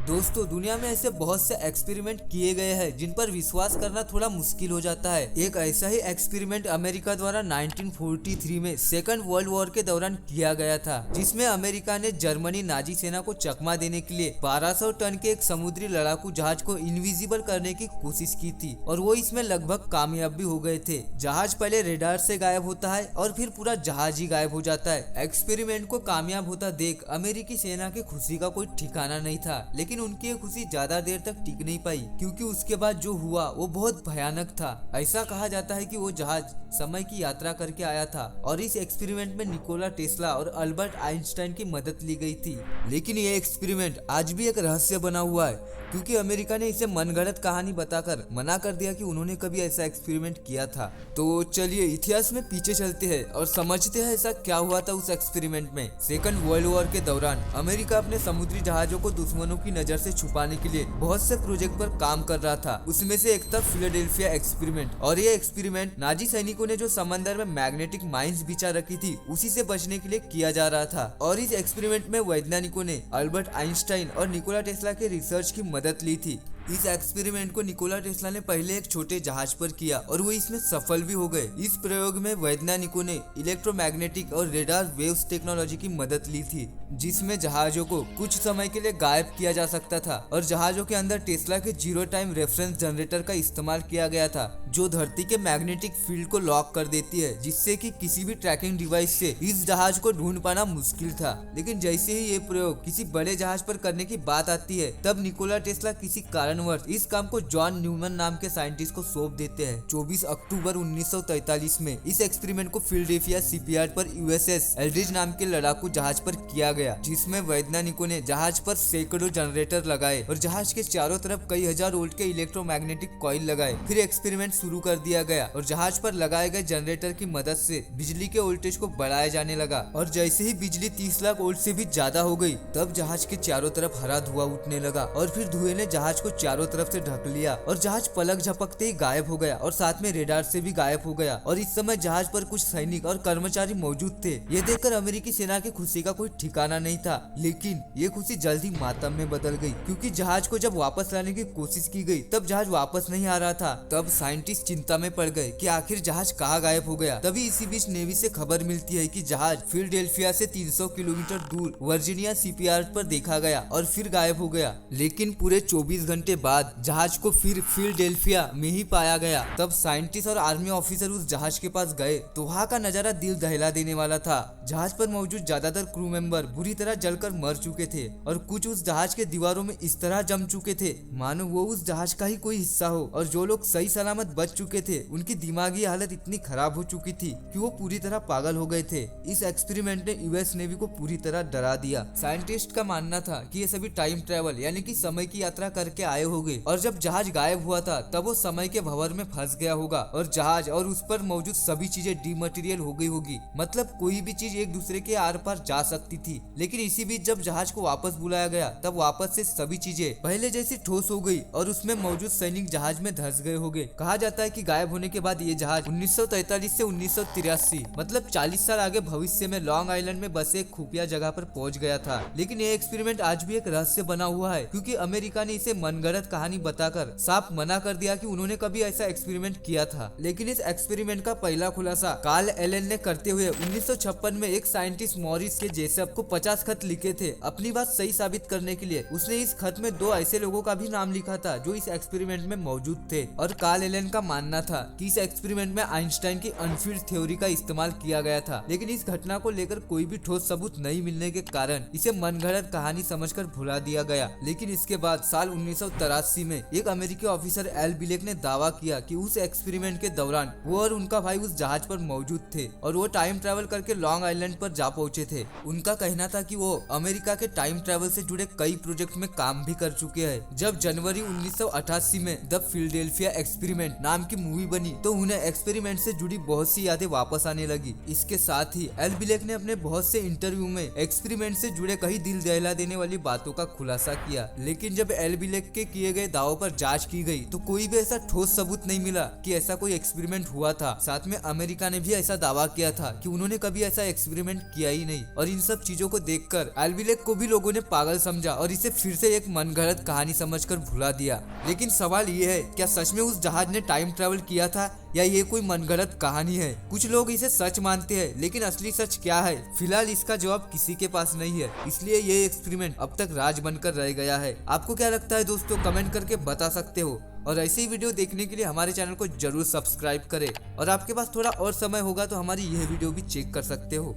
दोस्तों, दुनिया में ऐसे बहुत से एक्सपेरिमेंट किए गए हैं जिन पर विश्वास करना थोड़ा मुश्किल हो जाता है। एक ऐसा ही एक्सपेरिमेंट अमेरिका द्वारा 1943 में सेकंड वर्ल्ड वॉर के दौरान किया गया था, जिसमें अमेरिका ने जर्मनी नाजी सेना को चकमा देने के लिए 1200 टन के एक समुद्री लड़ाकू जहाज को इनविजिबल करने की कोशिश की थी और वो इसमें लगभग कामयाब भी हो गए थे। जहाज पहले रेडार से गायब होता है और फिर पूरा जहाज ही गायब हो जाता है। एक्सपेरिमेंट को कामयाब होता देख अमेरिकी सेना की खुशी का कोई ठिकाना नहीं था, लेकिन उनकी ये खुशी ज्यादा देर तक टिक नहीं पाई, क्योंकि उसके बाद जो हुआ वो बहुत भयानक था। ऐसा कहा जाता है कि वो जहाज समय की यात्रा करके आया था और इस एक्सपेरिमेंट में निकोला टेस्ला और अल्बर्ट आइंस्टाइन की मदद ली गई थी। लेकिन ये एक्सपेरिमेंट आज भी एक रहस्य बना हुआ है, क्योंकि अमेरिका ने इसे मनगढ़ंत कहानी बताकर मना कर दिया कि उन्होंने कभी ऐसा एक्सपेरिमेंट किया था। तो चलिए इतिहास में पीछे चलते हैं और समझते हैं ऐसा क्या हुआ था उस एक्सपेरिमेंट में। सेकंड वर्ल्ड वॉर के दौरान अमेरिका अपने समुद्री जहाजों को दुश्मनों की नजर से छुपाने के लिए बहुत से प्रोजेक्ट पर काम कर रहा था। उसमें से एक था फिलाडेल्फिया एक्सपेरिमेंट, और ये एक्सपेरिमेंट नाजी सैनिकों ने जो समंदर में मैग्नेटिक माइंस बिछा रखी थी उसी से बचने के लिए किया जा रहा था। और इस एक्सपेरिमेंट में वैज्ञानिकों ने अल्बर्ट आइंस्टाइन और निकोला टेस्ला के रिसर्च की मदद ली थी। इस एक्सपेरिमेंट को निकोला टेस्ला ने पहले एक छोटे जहाज पर किया और वो इसमें सफल भी हो गए। इस प्रयोग में वैज्ञानिकों ने इलेक्ट्रोमैग्नेटिक और रेडार वेव्स टेक्नोलॉजी की मदद ली थी, जिसमें जहाजों को कुछ समय के लिए गायब किया जा सकता था और जहाजों के अंदर टेस्ला के जीरो टाइम रेफरेंस जनरेटर का इस्तेमाल किया गया था, जो धरती के मैग्नेटिक फील्ड को लॉक कर देती है, जिससे कि किसी भी ट्रैकिंग डिवाइस से इस जहाज को ढूंढ पाना मुश्किल था। लेकिन जैसे ही ये प्रयोग किसी बड़े जहाज पर करने की बात आती है, तब निकोला टेस्ला किसी कारणवश इस काम को जॉन न्यूमैन नाम के साइंटिस्ट को सौंप देते हैं। 24 अक्टूबर 1943 में इस एक्सपेरिमेंट को फिलाडेल्फिया शिपयार्ड पर यूएसएस एल्ड्रिज नाम के लड़ाकू जहाज पर किया गया, जिसमें वैज्ञानिकों ने जहाज पर सैकड़ों जनरेटर लगाए और जहाज के चारों तरफ कई हजार वोल्ट के इलेक्ट्रोमैग्नेटिक कॉइल लगाए। फिर एक्सपेरिमेंट शुरू कर दिया गया और जहाज पर लगाए गए जनरेटर की मदद से बिजली के वोल्टेज को बढ़ाया जाने लगा, और जैसे ही बिजली 30 लाख वोल्ट से भी ज्यादा हो गई, तब जहाज के चारों तरफ हरा धुआं उठने लगा और फिर धुएं ने जहाज को चारों तरफ से ढक लिया और जहाज पलक झपकते ही गायब हो गया और साथ में रेडार से भी गायब हो गया। और इस समय जहाज पर कुछ सैनिक और कर्मचारी मौजूद थे। ये देखकर अमेरिकी सेना की खुशी का कोई ठिकाना नहीं था, लेकिन ये खुशी जल्द ही मातम में बदल गई, क्योंकि जहाज को जब वापस लाने की कोशिश की गई तब जहाज वापस नहीं आ रहा था। तब साइंटिस्ट चिंता में पड़ गए कि आखिर जहाज कहाँ गायब हो गया। तभी इसी बीच नेवी से खबर मिलती है कि जहाज फिलाडेल्फिया से 300 किलोमीटर दूर वर्जीनिया शिपयार्ड पर देखा गया और फिर गायब हो गया। लेकिन पूरे 24 घंटे बाद जहाज को फिर फिलाडेल्फिया में ही पाया गया। तब साइंटिस्ट और आर्मी ऑफिसर उस जहाज के पास गए तो वहाँ का नजारा दिल दहला देने वाला था। जहाज पर मौजूद ज्यादातर क्रू मेंबर बुरी तरह जलकर मर चुके थे और कुछ उस जहाज के दीवारों में इस तरह जम चुके थे मानो वो उस जहाज का ही कोई हिस्सा हो। और जो लोग सही सलामत बच चुके थे उनकी दिमागी हालत इतनी खराब हो चुकी थी कि वो पूरी तरह पागल हो गए थे। इस एक्सपेरिमेंट ने यूएस नेवी को पूरी तरह डरा दिया। साइंटिस्ट का मानना था कि ये सभी टाइम ट्रेवल यानी कि समय की यात्रा करके आए होंगे, और जब जहाज गायब हुआ था तब वो समय के भंवर में फंस गया होगा और जहाज और उस पर मौजूद सभी चीजें डीमटेरियल हो गई होगी। मतलब कोई भी चीज एक दूसरे के आर पार जा सकती थी। लेकिन इसी बीच जब जहाज को वापस बुलाया गया तब वापस से सभी चीजें पहले जैसी ठोस हो गई और उसमें मौजूद सैनिक जहाज में धंस गए होंगे। कहा जाता है कि गायब होने के बाद ये जहाज 1943 से 1983 मतलब 40 साल आगे भविष्य में लॉन्ग आइलैंड में बसे एक खुफिया जगह पर पहुंच गया था। लेकिन ये एक्सपेरिमेंट आज भी एक रहस्य बना हुआ है, क्योंकि अमेरिका ने इसे मनगढ़ंत कहानी बताकर साफ मना कर दिया कि उन्होंने कभी ऐसा एक्सपेरिमेंट किया था। लेकिन इस एक्सपेरिमेंट का पहला खुलासा कार्ल एलन ने करते हुए 1956 में एक साइंटिस्ट मॉरिस के जेसप को 50 खत लिखे थे अपनी बात सही साबित करने के लिए। उसने इस खत में 2 ऐसे लोगों का भी नाम लिखा था जो इस एक्सपेरिमेंट में मौजूद थे, और कार्ल एलन का मानना था कि इस एक्सपेरिमेंट में आइंस्टाइन की अनफील्ड थ्योरी का इस्तेमाल किया गया था। लेकिन इस घटना को लेकर कोई भी ठोस सबूत नहीं मिलने के कारण इसे मनगढ़ंत कहानी समझकर भुला दिया गया। लेकिन इसके बाद साल 1983 में एक अमेरिकी ऑफिसर एल बिलेक ने दावा किया कि उस एक्सपेरिमेंट के दौरान वो और उनका भाई उस जहाज पर मौजूद थे और वो टाइम ट्रैवल करके लॉन्ग आइलैंड पर जा पहुंचे थे। उनका कहना था कि वो अमेरिका के टाइम ट्रैवल से जुड़े कई प्रोजेक्ट में काम भी कर चुके हैं। जब जनवरी 1988 में द फिलाडेल्फिया एक्सपेरिमेंट नाम की मूवी बनी तो उन्हें एक्सपेरिमेंट से जुड़ी बहुत सी यादें वापस आने लगी। इसके साथ ही एल बिलेक ने अपने बहुत से इंटरव्यू में एक्सपेरिमेंट से जुड़े कई दिल दहला देने वाली बातों का खुलासा किया। लेकिन जब एल बिलेक के किए गए दावों पर जांच की गई तो कोई भी ऐसा ठोस सबूत नहीं मिला कि ऐसा कोई एक्सपेरिमेंट हुआ था। साथ में अमेरिका ने भी ऐसा दावा किया था कि उन्होंने कभी ऐसा एक्सपेरिमेंट किया ही नहीं। और इन सब चीजों को देखकर एल्बिलेक को भी लोगों ने पागल समझा और इसे फिर से एक मनगढ़ंत कहानी समझकर भुला दिया। लेकिन सवाल ये है, क्या सच में उस जहाज ने टाइम ट्रेवल किया था या ये कोई मनगढ़ंत कहानी है? कुछ लोग इसे सच मानते हैं, लेकिन असली सच क्या है, फिलहाल इसका जवाब किसी के पास नहीं है। इसलिए ये एक्सपेरिमेंट अब तक राज बनकर रह गया है। आपको क्या लगता है दोस्तों, कमेंट करके बता सकते हो। और ऐसी ही वीडियो देखने के लिए हमारे चैनल को जरूर सब्सक्राइब करें। और आपके पास थोड़ा और समय होगा तो हमारी यह वीडियो भी चेक कर सकते हो।